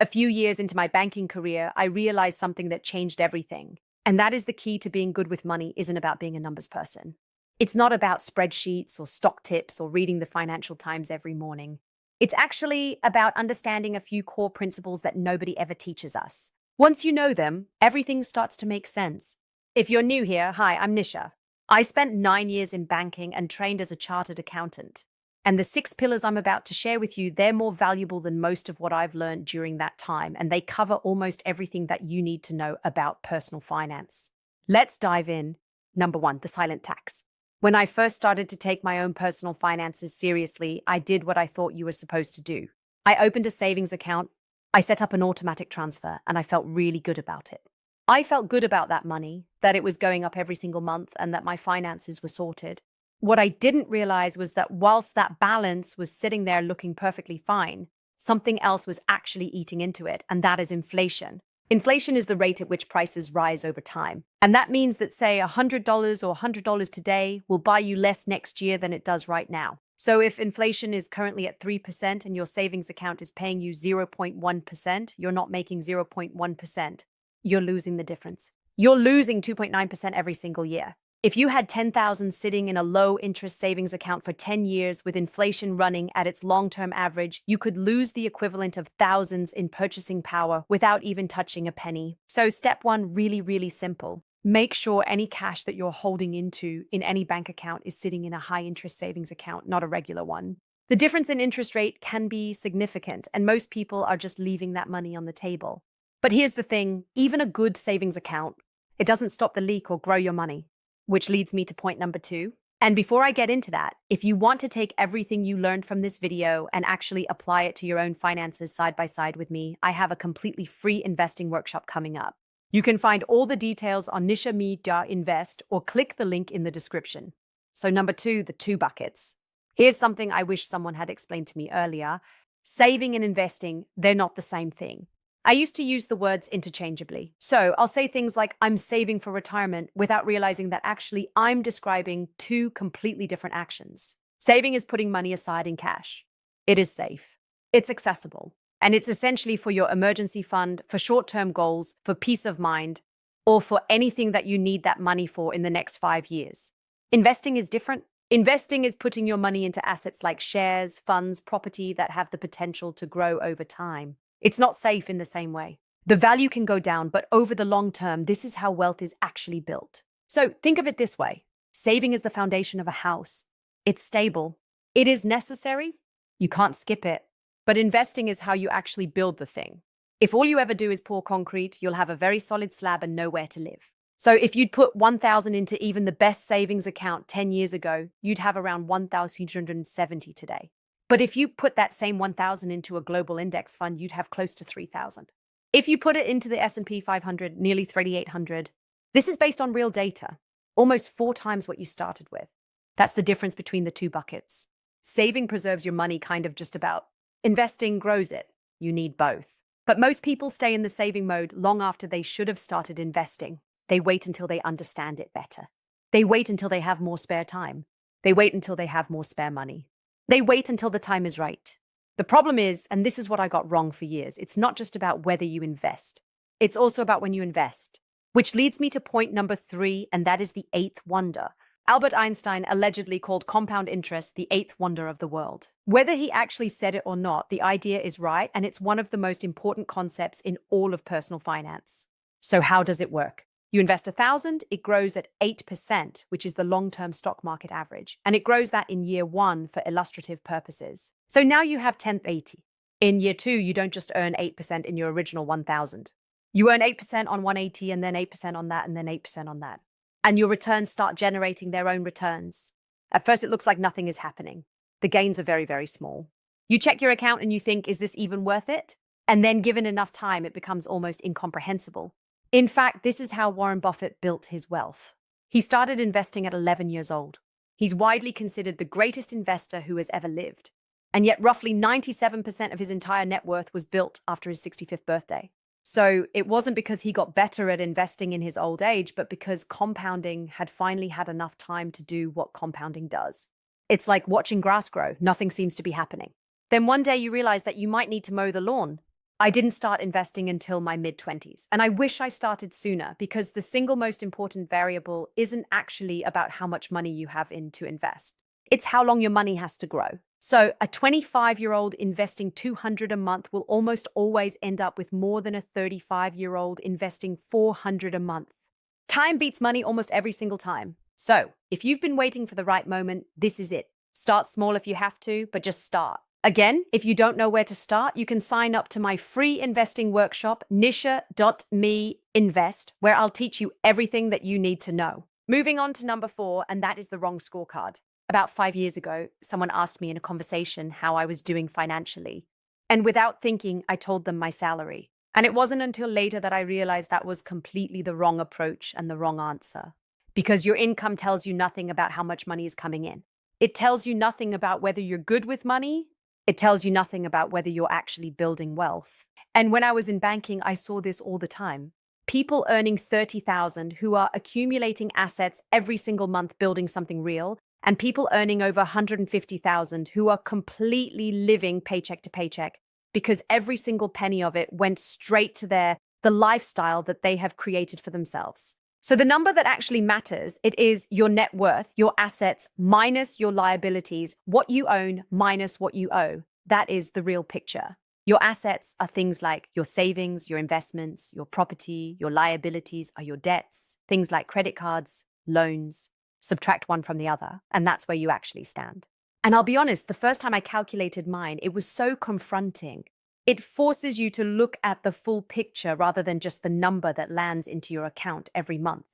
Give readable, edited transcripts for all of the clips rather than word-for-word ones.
A few years into my banking career, I realized something that changed everything. And that is the key to being good with money isn't about being a numbers person. It's not about spreadsheets or stock tips or reading the Financial Times every morning. It's actually about understanding a few core principles that nobody ever teaches us. Once you know them, everything starts to make sense. If you're new here, hi, I'm Nisha. I spent 9 years in banking and trained as a chartered accountant. And the 6 pillars I'm about to share with you, they're more valuable than most of what I've learned during that time, and they cover almost everything that you need to know about personal finance. Let's dive in. Number 1, the silent tax. When I first started to take my own personal finances seriously, I did what I thought you were supposed to do. I opened a savings account, I set up an automatic transfer, and I felt really good about it. I felt good about that money, that it was going up every single month, and that my finances were sorted. What I didn't realize was that whilst that balance was sitting there looking perfectly fine, something else was actually eating into it, and that is inflation. Inflation is the rate at which prices rise over time. And that means that, say, $100 or $100 today will buy you less next year than it does right now. So if inflation is currently at 3% and your savings account is paying you 0.1%, you're not making 0.1%. You're losing the difference. You're losing 2.9% every single year. If you had 10,000 sitting in a low-interest savings account for 10 years with inflation running at its long-term average, you could lose the equivalent of thousands in purchasing power without even touching a penny. So step 1, really simple. Make sure any cash that you're holding into in any bank account is sitting in a high-interest savings account, not a regular one. The difference in interest rate can be significant, and most people are just leaving that money on the table. But here's the thing, even a good savings account, it doesn't stop the leak or grow your money. Which leads me to point number 2. And before I get into that, if you want to take everything you learned from this video and actually apply it to your own finances side by side with me, I have a completely free investing workshop coming up. You can find all the details on nisha.invest or click the link in the description. So number 2, the 2 buckets. Here's something I wish someone had explained to me earlier. Saving and investing, they're not the same thing. I used to use the words interchangeably. So I'll say things like, I'm saving for retirement, without realizing that actually I'm describing 2 completely different actions. Saving is putting money aside in cash. It is safe. It's accessible. And it's essentially for your emergency fund, for short-term goals, for peace of mind, or for anything that you need that money for in the next 5 years. Investing is different. Investing is putting your money into assets like shares, funds, property that have the potential to grow over time. It's not safe in the same way. The value can go down, but over the long term, this is how wealth is actually built. So think of it this way. Saving is the foundation of a house. It's stable. It is necessary. You can't skip it. But investing is how you actually build the thing. If all you ever do is pour concrete, you'll have a very solid slab and nowhere to live. So if you'd put 1,000 into even the best savings account 10 years ago, you'd have around 1,270 today. But if you put that same 1,000 into a global index fund, you'd have close to 3,000. If you put it into the S&P 500, nearly 3,800. This is based on real data, almost 4 times what you started with. That's the difference between the 2 buckets. Saving preserves your money kind of just about. Investing grows it. You need both. But most people stay in the saving mode long after they should have started investing. They wait until they understand it better. They wait until they have more spare time. They wait until they have more spare money. They wait until the time is right. The problem is, and this is what I got wrong for years, it's not just about whether you invest. It's also about when you invest. Which leads me to point number 3, and that is the 8th wonder. Albert Einstein allegedly called compound interest the 8th wonder of the world. Whether he actually said it or not, the idea is right, and it's one of the most important concepts in all of personal finance. So how does it work? You invest 1,000, it grows at 8%, which is the long-term stock market average. And it grows that in year 1 for illustrative purposes. So now you have 1080. In year 2, you don't just earn 8% in your original 1,000. You earn 8% on 180 and then 8% on that and then 8% on that. And your returns start generating their own returns. At first, it looks like nothing is happening. The gains are very small. You check your account and you think, is this even worth it? And then given enough time, it becomes almost incomprehensible. In fact, this is how Warren Buffett built his wealth. He started investing at 11 years old. He's widely considered the greatest investor who has ever lived. And yet roughly 97% of his entire net worth was built after his 65th birthday. So it wasn't because he got better at investing in his old age, but because compounding had finally had enough time to do what compounding does. It's like watching grass grow. Nothing seems to be happening. Then one day you realize that you might need to mow the lawn. I didn't start investing until my mid-20s, and I wish I started sooner because the single most important variable isn't actually about how much money you have in to invest. It's how long your money has to grow. So a 25-year-old investing 200 a month will almost always end up with more than a 35-year-old investing 400 a month. Time beats money almost every single time. So if you've been waiting for the right moment, this is it. Start small if you have to, but just start. Again, if you don't know where to start, you can sign up to my free investing workshop, nischa.me invest, where I'll teach you everything that you need to know. Moving on to number 4, and that is the wrong scorecard. About 5 years ago, someone asked me in a conversation how I was doing financially. And without thinking, I told them my salary. And it wasn't until later that I realized that was completely the wrong approach and the wrong answer. Because your income tells you nothing about how much money is coming in. It tells you nothing about whether you're good with money. It tells you nothing about whether you're actually building wealth. And when I was in banking, I saw this all the time. People earning 30,000 who are accumulating assets every single month building something real, and people earning over 150,000 who are completely living paycheck to paycheck because every single penny of it went straight to the lifestyle that they have created for themselves. So the number that actually matters, it is your net worth, your assets minus your liabilities, what you own minus what you owe. That is the real picture. Your assets are things like your savings, your investments, your property. Your liabilities are your debts, things like credit cards, loans. Subtract one from the other, and that's where you actually stand. And I'll be honest, the first time I calculated mine, it was so confronting. It forces you to look at the full picture rather than just the number that lands into your account every month.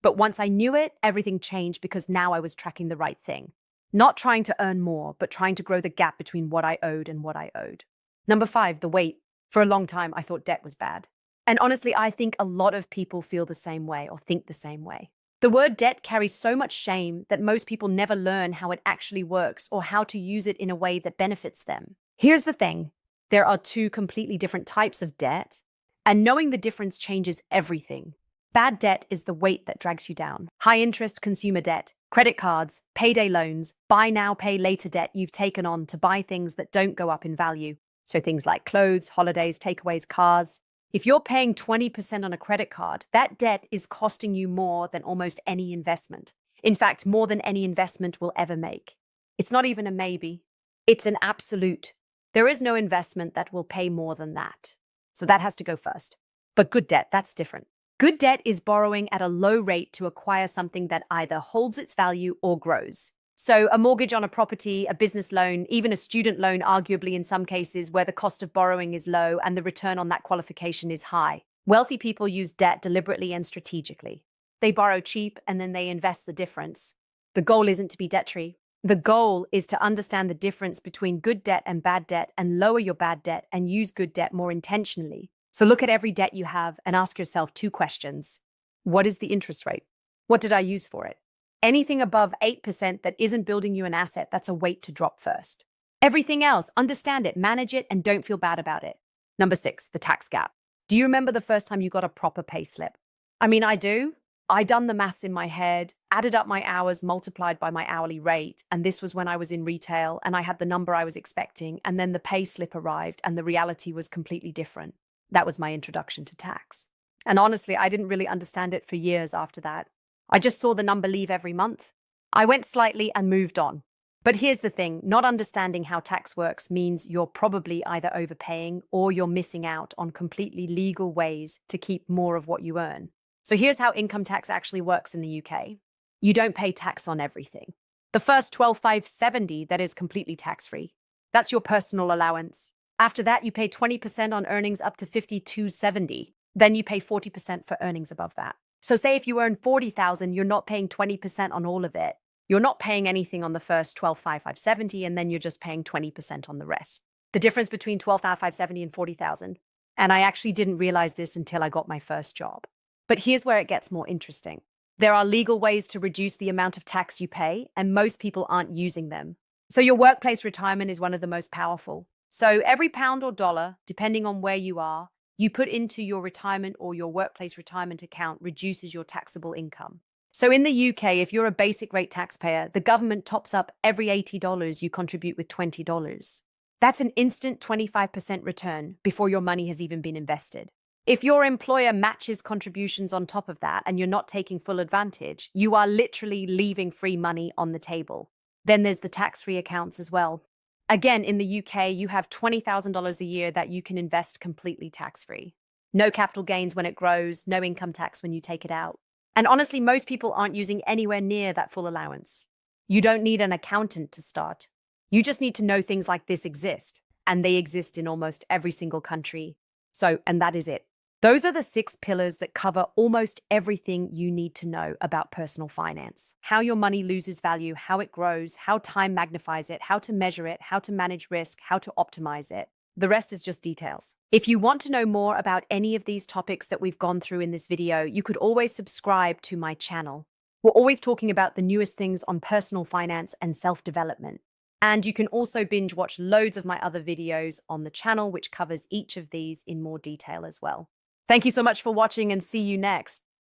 But once I knew it, everything changed because now I was tracking the right thing. Not trying to earn more, but trying to grow the gap between what I owed and what I owed. Number 5, the weight. For a long time, I thought debt was bad. And honestly, I think a lot of people feel the same way or think the same way. The word debt carries so much shame that most people never learn how it actually works or how to use it in a way that benefits them. Here's the thing. There are 2 completely different types of debt, and knowing the difference changes everything. Bad debt is the weight that drags you down. High-interest consumer debt, credit cards, payday loans, buy now, pay later debt you've taken on to buy things that don't go up in value. So things like clothes, holidays, takeaways, cars. If you're paying 20% on a credit card, that debt is costing you more than almost any investment. In fact, more than any investment will ever make. It's not even a maybe. It's an absolute. There is no investment that will pay more than that. So that has to go first. But good debt, that's different. Good debt is borrowing at a low rate to acquire something that either holds its value or grows. So a mortgage on a property, a business loan, even a student loan, arguably in some cases where the cost of borrowing is low and the return on that qualification is high. Wealthy people use debt deliberately and strategically. They borrow cheap and then they invest the difference. The goal isn't to be debt-free. The goal is to understand the difference between good debt and bad debt and lower your bad debt and use good debt more intentionally. So look at every debt you have and ask yourself 2 questions. What is the interest rate? What did I use for it? Anything above 8% that isn't building you an asset, that's a weight to drop first. Everything else, understand it, manage it, and don't feel bad about it. Number 6, the tax gap. Do you remember the first time you got a proper pay slip? I mean, I do. I done the maths in my head, added up my hours multiplied by my hourly rate, and this was when I was in retail and I had the number I was expecting, and then the pay slip arrived and the reality was completely different. That was my introduction to tax. And honestly, I didn't really understand it for years after that. I just saw the number leave every month. I went slightly and moved on. But here's the thing, not understanding how tax works means you're probably either overpaying or you're missing out on completely legal ways to keep more of what you earn. So here's how income tax actually works in the UK. You don't pay tax on everything. The first 12,570 that is completely tax-free. That's your personal allowance. After that, you pay 20% on earnings up to 5270. Then you pay 40% for earnings above that. So say if you earn 40,000, you're not paying 20% on all of it. You're not paying anything on the first 12,570, and then you're just paying 20% on the rest. The difference between 12,570 and 40,000. And I actually didn't realize this until I got my first job. But here's where it gets more interesting. There are legal ways to reduce the amount of tax you pay, and most people aren't using them. So your workplace retirement is one of the most powerful. So every pound or dollar, depending on where you are, you put into your retirement or your workplace retirement account reduces your taxable income. So in the UK, if you're a basic rate taxpayer, the government tops up every $80 you contribute with $20. That's an instant 25% return before your money has even been invested. If your employer matches contributions on top of that and you're not taking full advantage, you are literally leaving free money on the table. Then there's the tax-free accounts as well. Again, in the UK, you have $20,000 a year that you can invest completely tax-free. No capital gains when it grows, no income tax when you take it out. And honestly, most people aren't using anywhere near that full allowance. You don't need an accountant to start. You just need to know things like this exist, and they exist in almost every single country. And that is it. Those are the 6 pillars that cover almost everything you need to know about personal finance. How your money loses value, how it grows, how time magnifies it, how to measure it, how to manage risk, how to optimize it. The rest is just details. If you want to know more about any of these topics that we've gone through in this video, you could always subscribe to my channel. We're always talking about the newest things on personal finance and self-development. And you can also binge watch loads of my other videos on the channel, which covers each of these in more detail as well. Thank you so much for watching and see you next.